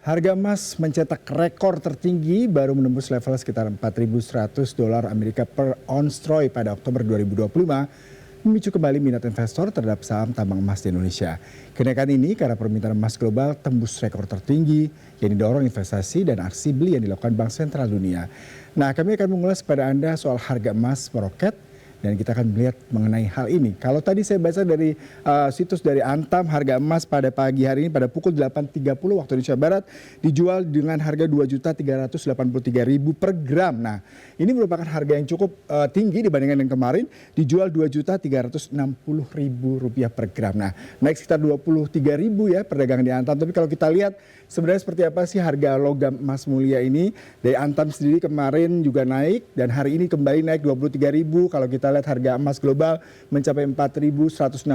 Harga emas mencetak rekor tertinggi baru menembus level sekitar 4.100 dolar Amerika per ons troy pada Oktober 2025, memicu kembali minat investor terhadap saham tambang emas di Indonesia. Kenaikan ini karena permintaan emas global tembus rekor tertinggi yang didorong investasi dan aksi beli yang dilakukan Bank Sentral Dunia. Nah, kami akan mengulas pada Anda soal harga emas meroket dan kita akan melihat mengenai hal ini. Kalau tadi saya baca dari situs dari Antam, harga emas pada pagi hari ini pada pukul 8.30 waktu Indonesia Barat dijual dengan harga Rp2.383.000 per gram. Nah, ini merupakan harga yang cukup tinggi dibandingkan yang kemarin, dijual Rp2.360.000 per gram. Nah, naik sekitar 23.000 ya perdagangan di Antam. Tapi kalau kita lihat sebenarnya seperti apa sih harga logam emas mulia ini, dari Antam sendiri kemarin juga naik dan hari ini kembali naik 23.000. Kalau kita lihat harga emas global mencapai 4.160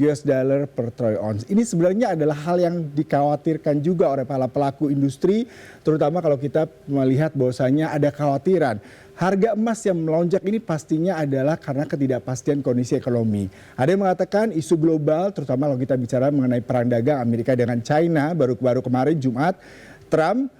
US dollar per troy ounce. Ini sebenarnya adalah hal yang dikhawatirkan juga oleh para pelaku industri, terutama kalau kita melihat bahwasanya ada kekhawatiran harga emas yang melonjak ini pastinya adalah karena ketidakpastian kondisi ekonomi. Ada yang mengatakan isu global, terutama kalau kita bicara mengenai perang dagang Amerika dengan China, baru kemarin Jumat, Trump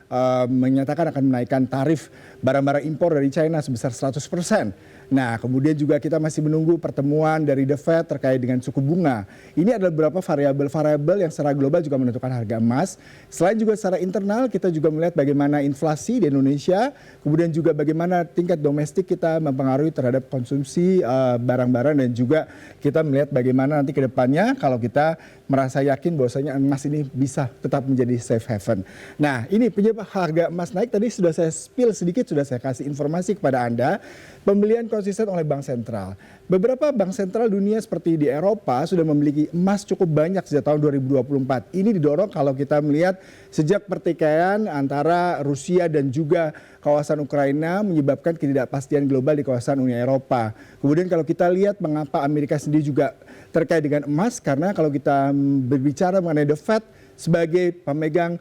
menyatakan akan menaikkan tarif barang-barang impor dari China sebesar 100%. Nah, kemudian juga kita masih menunggu pertemuan dari The Fed terkait dengan suku bunga. Ini adalah beberapa variabel-variabel yang secara global juga menentukan harga emas. Selain juga secara internal, kita juga melihat bagaimana inflasi di Indonesia, kemudian juga bagaimana tingkat domestik kita mempengaruhi terhadap konsumsi barang-barang, dan juga kita melihat bagaimana nanti ke depannya kalau kita merasa yakin bahwasanya emas ini bisa tetap menjadi safe haven. Nah, ini penyebab harga emas naik tadi sudah saya spill sedikit, sudah saya kasih informasi kepada Anda. Pembelian konsisten oleh Bank Sentral. Beberapa bank sentral dunia seperti di Eropa sudah memiliki emas cukup banyak sejak tahun 2024. Ini didorong kalau kita melihat sejak pertikaian antara Rusia dan juga kawasan Ukraina menyebabkan ketidakpastian global di kawasan Uni Eropa. Kemudian kalau kita lihat mengapa Amerika sendiri juga terkait dengan emas, karena kalau kita berbicara mengenai The Fed sebagai pemegang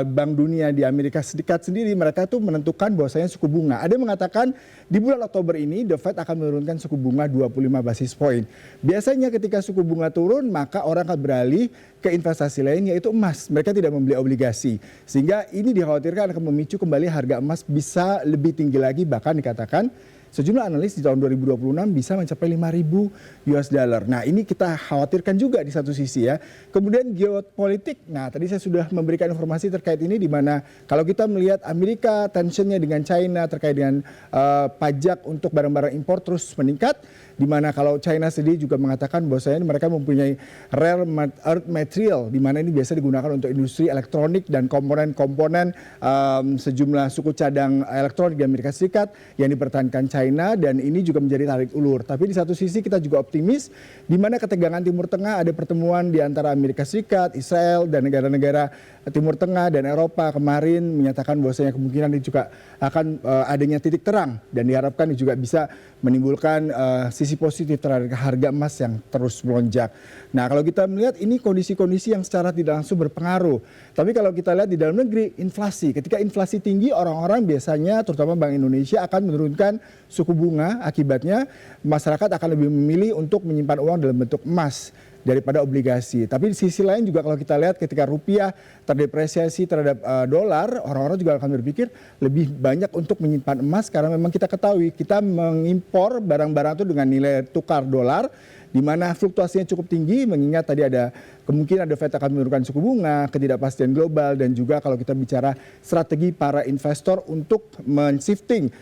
Bank Dunia di Amerika Serikat sendiri, mereka tuh menentukan bahwasanya suku bunga. Ada yang mengatakan di bulan Oktober ini The Fed akan menurunkan suku bunga 25 basis point. Biasanya ketika suku bunga turun, maka orang akan beralih ke investasi lain yaitu emas. Mereka tidak membeli obligasi. Sehingga ini dikhawatirkan akan memicu kembali harga emas bisa lebih tinggi lagi, bahkan dikatakan sejumlah analis di tahun 2026 bisa mencapai 5.000 US dollar. Nah, ini kita khawatirkan juga di satu sisi ya. Kemudian geopolitik. Nah, tadi saya sudah memberikan informasi terkait ini, di mana kalau kita melihat Amerika tensionnya dengan China terkait dengan pajak untuk barang-barang impor terus meningkat, di mana kalau China sendiri juga mengatakan bahwasanya mereka mempunyai rare earth material, di mana ini biasa digunakan untuk industri elektronik dan komponen-komponen sejumlah suku cadang elektronik di Amerika Serikat yang dipertahankan China, dan ini juga menjadi tarik ulur. Tapi di satu sisi kita juga optimis, di mana ketegangan Timur Tengah, ada pertemuan di antara Amerika Serikat, Israel, dan negara-negara Timur Tengah dan Eropa kemarin menyatakan bahwasanya kemungkinan ini juga akan adanya titik terang, dan diharapkan ini juga bisa menimbulkan sisi positif terhadap harga emas yang terus melonjak. Nah, kalau kita melihat ini kondisi-kondisi yang secara tidak langsung berpengaruh. Tapi kalau kita lihat di dalam negeri, inflasi. Ketika inflasi tinggi, orang-orang biasanya terutama Bank Indonesia akan menurunkan suku bunga. Akibatnya masyarakat akan lebih memilih untuk menyimpan uang dalam bentuk emas daripada obligasi. Tapi di sisi lain juga kalau kita lihat ketika rupiah terdepresiasi terhadap dolar, orang-orang juga akan berpikir lebih banyak untuk menyimpan emas, karena memang kita ketahui kita mengimpor barang-barang itu dengan nilai tukar dolar, di mana fluktuasinya cukup tinggi, mengingat tadi ada kemungkinan The Fed akan menurunkan suku bunga, ketidakpastian global, dan juga kalau kita bicara strategi para investor untuk men-shifting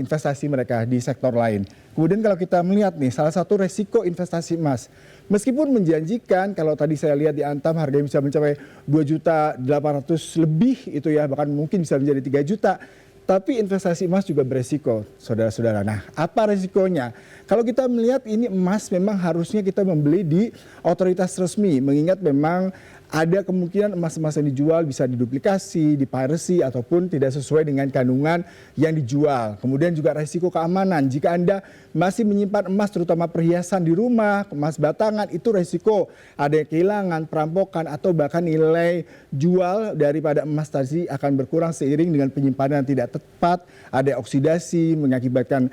investasi mereka di sektor lain. Kemudian kalau kita melihat nih, salah satu resiko investasi emas, meskipun menjanjikan, kalau tadi saya lihat di Antam harganya bisa mencapai 2.800.000 lebih itu ya, bahkan mungkin bisa menjadi 3 juta. Tapi investasi emas juga beresiko, saudara-saudara. Nah, apa resikonya? Kalau kita melihat ini emas memang harusnya kita membeli di otoritas resmi, mengingat memang ada kemungkinan emas-emas yang dijual bisa diduplikasi, dipiracy, ataupun tidak sesuai dengan kandungan yang dijual. Kemudian juga resiko keamanan. Jika Anda masih menyimpan emas, terutama perhiasan di rumah, emas batangan, itu resiko ada kehilangan, perampokan, atau bahkan nilai jual daripada emas tadi akan berkurang seiring dengan penyimpanan yang tidak tepat, ada oksidasi, mengakibatkan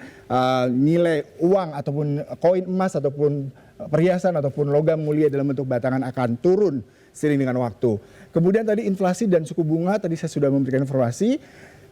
nilai uang ataupun koin emas ataupun perhiasan ataupun logam mulia dalam bentuk batangan akan turun. seiring dengan waktu. Kemudian tadi inflasi dan suku bunga, tadi saya sudah memberikan informasi.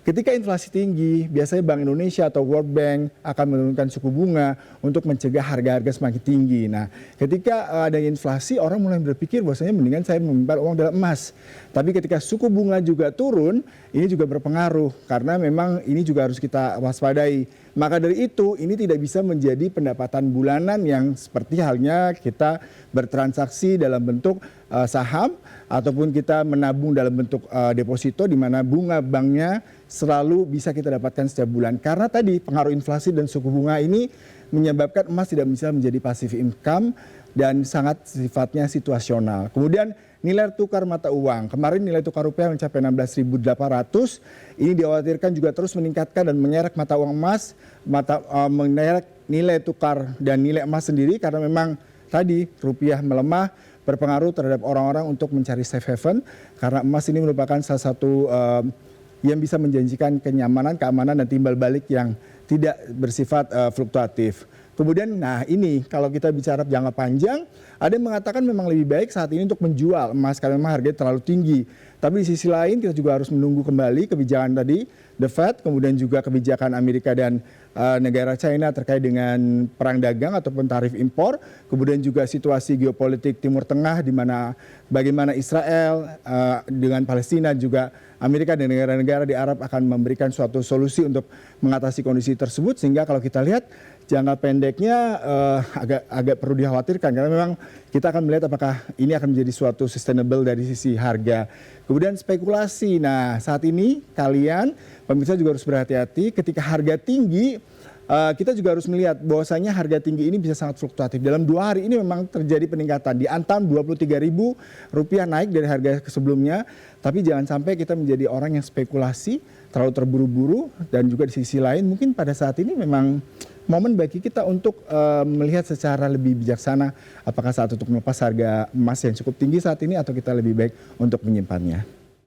Ketika inflasi tinggi, biasanya Bank Indonesia atau World Bank akan menurunkan suku bunga untuk mencegah harga-harga semakin tinggi. Nah, ketika ada inflasi, orang mulai berpikir bahwasanya mendingan saya menyimpan uang dalam emas. Tapi ketika suku bunga juga turun, ini juga berpengaruh karena memang ini juga harus kita waspadai. Maka dari itu, ini tidak bisa menjadi pendapatan bulanan yang seperti halnya kita bertransaksi dalam bentuk saham ataupun kita menabung dalam bentuk deposito di mana bunga banknya selalu bisa kita dapatkan setiap bulan. Karena tadi pengaruh inflasi dan suku bunga ini menyebabkan emas tidak bisa menjadi passive income dan sangat sifatnya situasional. Kemudian nilai tukar mata uang. Kemarin nilai tukar rupiah mencapai 16.800. Ini dikhawatirkan juga terus meningkatkan dan mengerek mata uang emas, mengerek nilai tukar dan nilai emas sendiri karena memang tadi rupiah melemah berpengaruh terhadap orang-orang untuk mencari safe haven karena emas ini merupakan salah satu yang bisa menjanjikan kenyamanan, keamanan dan timbal balik yang tidak bersifat fluktuatif. Kemudian nah ini kalau kita bicara jangka panjang, ada yang mengatakan memang lebih baik saat ini untuk menjual emas karena memang harganya terlalu tinggi. Tapi di sisi lain kita juga harus menunggu kembali kebijakan tadi The Fed, kemudian juga kebijakan Amerika dan negara China terkait dengan perang dagang ataupun tarif impor, kemudian juga situasi geopolitik Timur Tengah di mana bagaimana Israel dengan Palestina juga Amerika dan negara-negara di Arab akan memberikan suatu solusi untuk mengatasi kondisi tersebut sehingga kalau kita lihat jangka pendeknya agak perlu dikhawatirkan karena memang kita akan melihat apakah ini akan menjadi suatu sustainable dari sisi harga. Kemudian spekulasi. Nah, saat ini kalian pemirsa juga harus berhati-hati ketika harga tinggi. Kita juga harus melihat bahwasanya harga tinggi ini bisa sangat fluktuatif. Dalam 2 hari ini memang terjadi peningkatan. Di Antam Rp23.000 naik dari harga sebelumnya. Tapi jangan sampai kita menjadi orang yang spekulasi, terlalu terburu-buru. Dan juga di sisi lain mungkin pada saat ini memang momen bagi kita untuk melihat secara lebih bijaksana apakah saat untuk melepas harga emas yang cukup tinggi saat ini atau kita lebih baik untuk menyimpannya.